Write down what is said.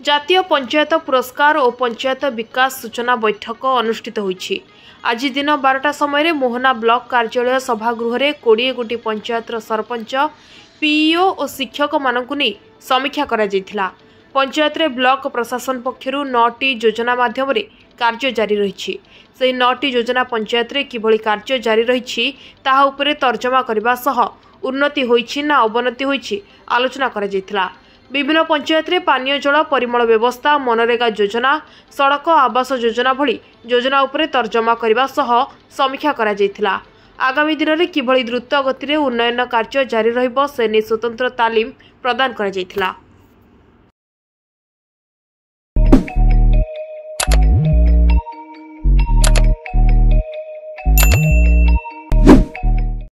ଜାତୀୟ ପଞ୍ଚାୟତ ପୁରସ୍କାର ଓ ପଞ୍ଚାୟତ ବିକାଶ ସୂଚନା ବୈଠକ ଅନୁଷ୍ଠିତ ହୋଇଛି। ଆଜି ଦିନ 12ଟା ସମୟରେ ମୋହନା ବ୍ଲକ କାର୍ଯ୍ୟାଳୟ ସଭାଗୃହରେ 20 ଗୋଟି ପଞ୍ଚାୟତର ସରପଞ୍ଚ, ପିଇଓ ଓ ଶିକ୍ଷକମାନଙ୍କୁ ନେଇ ସମୀକ୍ଷା କରାଯାଇଥିଲା। ପଞ୍ଚାୟତରେ ବ୍ଲକ ପ୍ରଶାସନ ପକ୍ଷରୁ 9ଟି ଯୋଜନା ମାଧ୍ୟମରେ କାର୍ଯ୍ୟ ଜାରି ରହିଛି। ସେହି 9ଟି ଯୋଜନା ପଞ୍ଚାୟତରେ କିଭଳି କାର୍ଯ୍ୟ ଜାରି ରହିଛି ତାହା ଉପରେ ତର୍ଜମା କରିବା ସହ ଉନ୍ନତି ହୋଇଛି ନା ଅବନତି ହୋଇଛି ଆଲୋଚନା କରାଯାଇଥିଲା। ବିଭିନ୍ନ ପଞ୍ଚାୟତରେ ପାନୀୟ ଜଳ, ପରିମଳ ବ୍ୟବସ୍ଥା, ମନରେଗା ଯୋଜନା, ସଡ଼କ, ଆବାସ ଯୋଜନା ଭଳି ଯୋଜନା ଉପରେ ତର୍ଜମା କରିବା ସହ ସମୀକ୍ଷା କରାଯାଇଥିଲା। ଆଗାମୀ ଦିନରେ କିଭଳି ଦ୍ରୁତ ଗତିରେ ଉନ୍ନୟନ କାର୍ଯ୍ୟ ଜାରି ରହିବ ସେ ନେଇ ସ୍ୱତନ୍ତ୍ର ତାଲିମ ପ୍ରଦାନ କରାଯାଇଥିଲା।